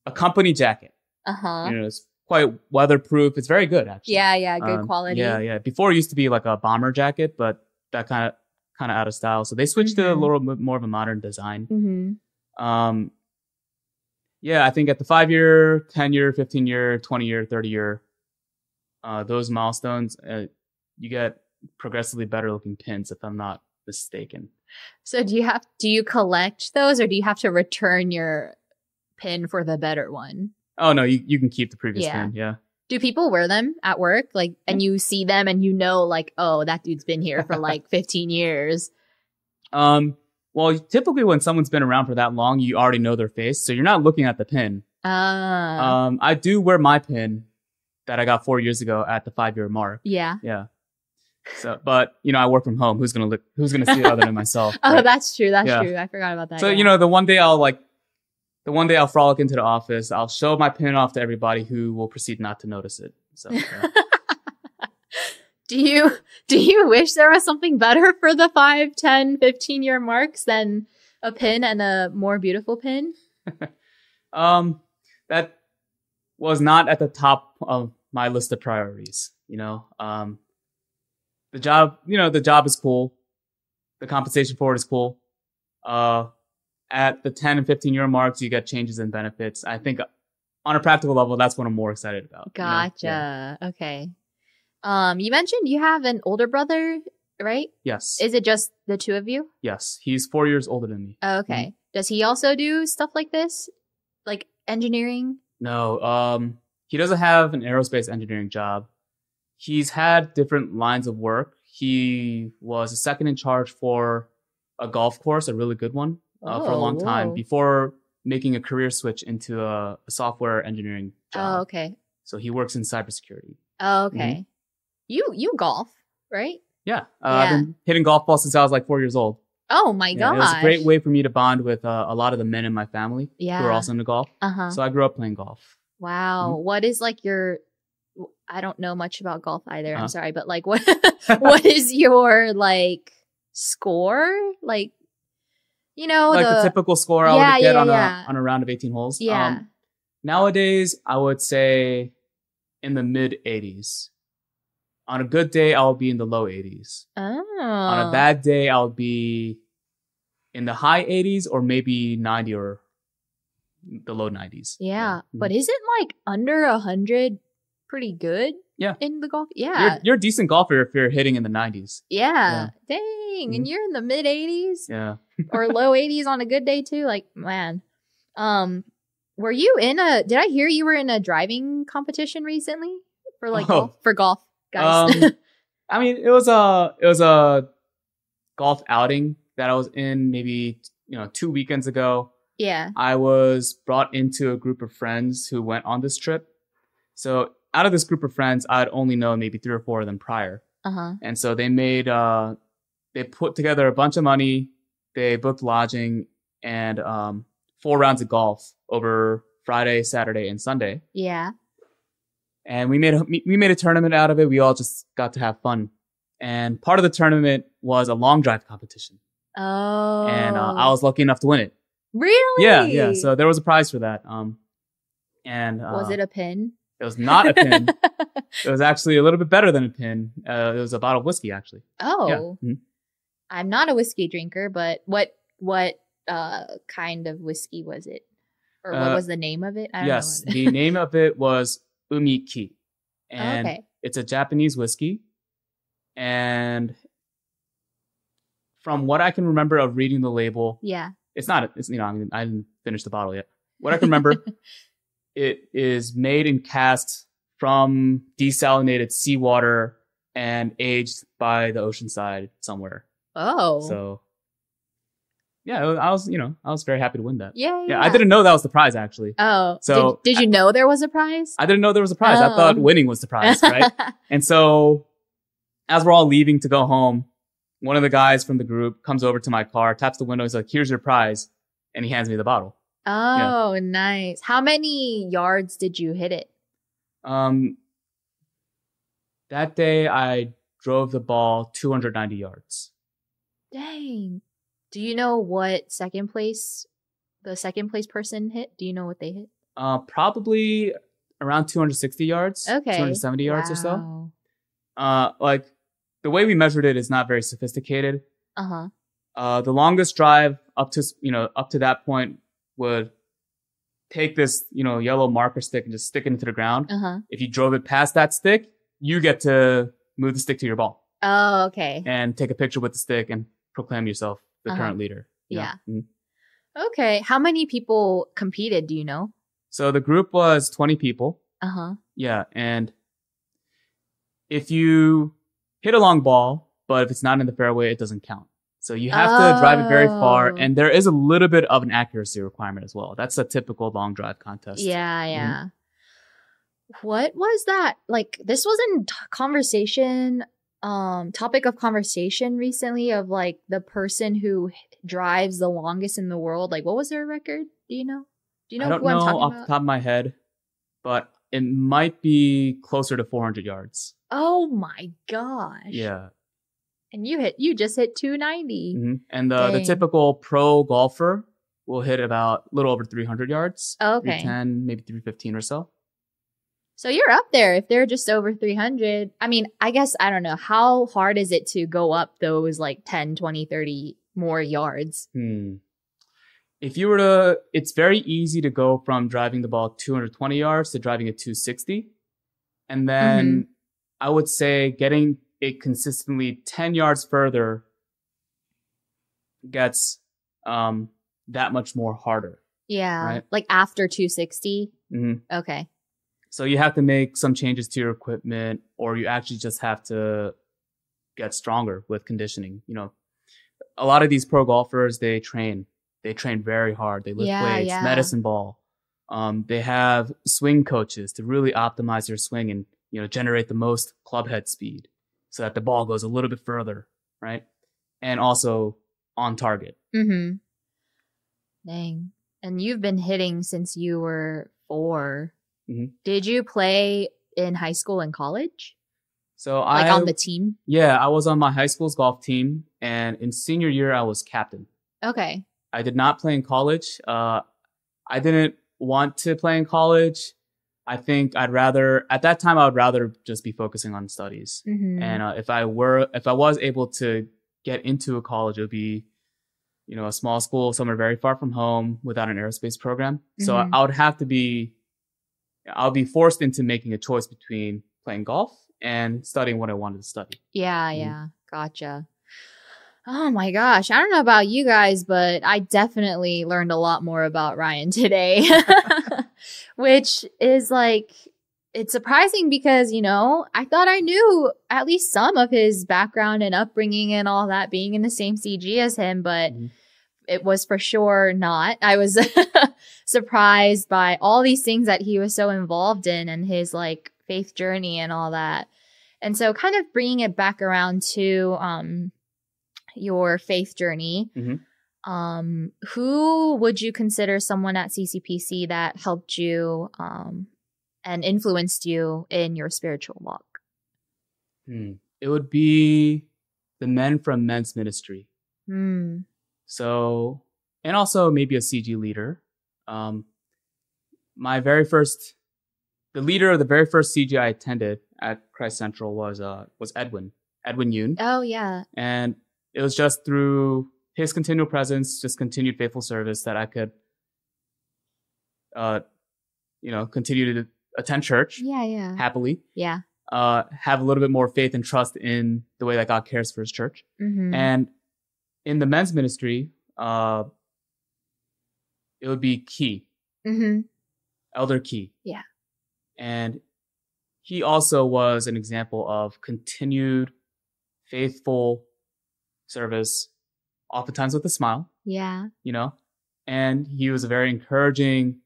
a company jacket. It's quite weatherproof. It's very good, actually. Yeah, good quality. Yeah. Before it used to be like a bomber jacket, but that kind of out of style. So they switched to a little bit more of a modern design. Yeah, I think at the 5-year, 10-year, 15-year, 20-year, 30-year, those milestones, you get progressively better looking pins, if I'm not mistaken. So do you collect those, or do you have to return your pin for the better one? Oh no, you can keep the previous pin. Yeah. Do people wear them at work? Like, and you see them and like, oh, that dude's been here for like 15 years. Well, typically when someone's been around for that long, you already know their face, so you're not looking at the pin. I do wear my pin that I got 4 years ago at the 5-year mark. Yeah. So, but I work from home. Who's gonna see it other than myself? Oh, right? That's true. I forgot about that. So the one day I'll frolic into the office. I'll show my pin off to everybody, who will proceed not to notice it. So. Yeah. Do you wish there was something better for the 5, 10, 15-year marks than a pin and a more beautiful pin? That was not at the top of my list of priorities. The job is cool. The compensation for it is cool. At the 10 and 15-year marks, you get changes in benefits. I think on a practical level, that's what I'm more excited about. Gotcha. Yeah. Okay. You mentioned you have an older brother, right? Yes. Is it just the two of you? Yes. He's 4 years older than me. Oh, okay. Does he also do stuff like this? Like engineering? No. He doesn't have an aerospace engineering job. He's had different lines of work. He was a second in charge for a golf course, a really good one, for a long time, before making a career switch into a software engineering job. Oh, okay. So he works in cybersecurity. Oh, okay. You golf, right? Yeah. I've been hitting golf balls since I was like 4 years old. Oh my It gosh. was a great way for me to bond with a lot of the men in my family who are also into golf. So I grew up playing golf. Wow. Mhm. What is like your, I don't know much about golf either. I'm sorry, but like what is your like score? Like, you know, like the typical score I would get on a round of 18 holes. Yeah. Nowadays, I would say in the mid 80s. On a good day, I'll be in the low 80s. Oh. On a bad day, I'll be in the high 80s or maybe 90 or the low 90s. Yeah. But isn't like under 100 pretty good? Yeah. In the golf? Yeah. You're a decent golfer if you're hitting in the 90s. Yeah. Dang. And you're in the mid 80s? Yeah. Or low 80s on a good day too? Like, man. Were you did I hear you were in a driving competition recently? For like golf? For golf, guys. I mean, it was a golf outing that I was in maybe 2 weekends ago. Yeah. I was brought into a group of friends who went on this trip. So out of this group of friends, I'd only known maybe 3 or 4 of them prior. And so they put together a bunch of money. They booked lodging and 4 rounds of golf over Friday, Saturday, and Sunday. Yeah. And we made a tournament out of it. We all just got to have fun. And part of the tournament was a long drive competition. Oh. And I was lucky enough to win it. Really? Yeah. So there was a prize for that. And was it a pin? It was not a pin. It was actually a little bit better than a pin. It was a bottle of whiskey, actually. Oh. Yeah. Mm-hmm. I'm not a whiskey drinker, but what kind of whiskey was it? Or what was the name of it? I don't know. The name of it was Umiki. And it's a Japanese whiskey. And from what I can remember of reading the label, it's not. It's I didn't finish the bottle yet. What I can remember, it is made in casks from desalinated seawater and aged by the ocean side somewhere. Oh, so yeah, I was very happy to win that. Yeah. I didn't know that was the prize actually. Oh, so did you know there was a prize? I didn't know there was a prize. I thought winning was the prize, right? And so as we're all leaving to go home, one of the guys from the group comes over to my car, taps the window, he's like, "Here's your prize," and he hands me the bottle. Oh, nice. How many yards did you hit it? That day I drove the ball 290 yards. Dang. Do you know what the second place person hit? Do you know what they hit? Probably around 260 yards. Okay. 270 yards or so. Like the way we measured it is not very sophisticated. The longest drive up to that point would take this, yellow marker stick and just stick it into the ground. If you drove it past that stick, you get to move the stick to your ball. Oh, okay. And take a picture with the stick and proclaim yourself the current leader. Yeah. Okay. How many people competed? Do you know? So the group was 20 people. Yeah. And if you hit a long ball, but if it's not in the fairway, it doesn't count. So you have to drive it very far. And there is a little bit of an accuracy requirement as well. That's a typical long drive contest. Yeah. What was that? Like, this was in topic of conversation recently of like the person who drives the longest in the world. Like, what was their record? Do you know? Do you know who I'm talking about? Off the top of my head, but it might be closer to 400 yards. Oh my gosh. Yeah. And you just hit 290. And the typical pro golfer will hit about a little over 300 yards. Okay. 310, maybe 315 or so. So you're up there if they're just over 300. I mean, I guess, I don't know. How hard is it to go up those like 10, 20, 30 more yards? If you were to, it's very easy to go from driving the ball 220 yards to driving it 260. And then I would say getting it consistently 10 yards further gets that much more harder. Yeah. Right? Like after 260? Okay. So you have to make some changes to your equipment, or you actually just have to get stronger with conditioning. A lot of these pro golfers, they train very hard. They lift weights, medicine ball. They have swing coaches to really optimize their swing and, generate the most club head speed. so that the ball goes a little bit further, right? And also on target. Mm-hmm. Dang. And you've been hitting since you were 4. Mm-hmm. Did you play in high school and college? So on the team? Yeah, I was on my high school's golf team, and in senior year, I was captain. Okay. I did not play in college. I didn't want to play in college. I think at that time, I would rather just be focusing on studies. Mm-hmm. And if I was able to get into a college, it would be, a small school somewhere very far from home without an aerospace program. So Mm-hmm. I would be forced into making a choice between playing golf and studying what I wanted to study. Yeah, yeah. Gotcha. Oh my gosh. I don't know about you guys, but I definitely learned a lot more about Ryan today, which is it's surprising because, I thought I knew at least some of his background and upbringing and all that being in the same CG as him, but it was for sure not. I was surprised by all these things that he was so involved in and his faith journey and all that. And so kind of bringing it back around to your faith journey, who would you consider someone at CCPC that helped you and influenced you in your spiritual walk? It would be the men from men's ministry. So, and also maybe a CG leader. The leader of the very first CG I attended at Christ Central was Edwin Yoon. Oh yeah. And it was just through his continual presence, just continued faithful service, that I could, continue to attend church. Yeah. Happily. Yeah. Have a little bit more faith and trust in the way that God cares for his church. Mm-hmm. And in the men's ministry, it would be Key. Mm-hmm. Elder Key. Yeah. And he also was an example of continued faithful service, oftentimes with a smile. Yeah. And he was a very encouraging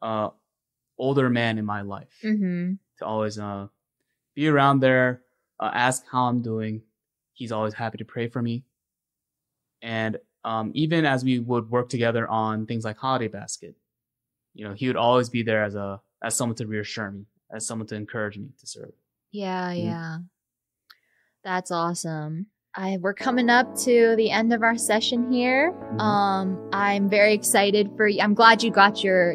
older man in my life. Mm-hmm. To always be around there, ask how I'm doing. He's always happy to pray for me. And even as we would work together on things like Holiday Basket, he would always be there as someone to reassure me, as someone to encourage me to serve. Yeah, yeah. That's awesome. We're coming up to the end of our session here. I'm very excited for you. I'm glad you got your,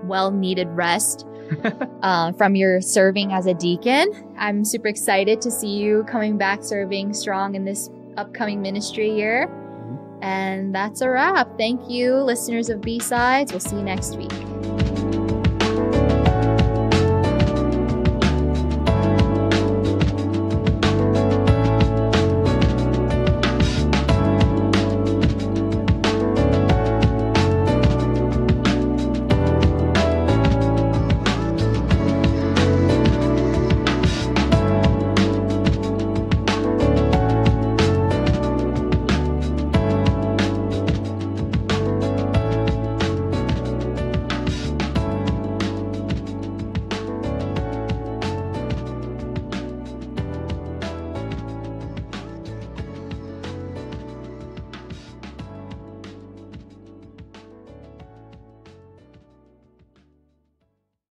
well-needed rest from your serving as a deacon. I'm super excited to see you coming back serving strong in this upcoming ministry year. And that's a wrap. Thank you, listeners of B-Sides. We'll see you next week.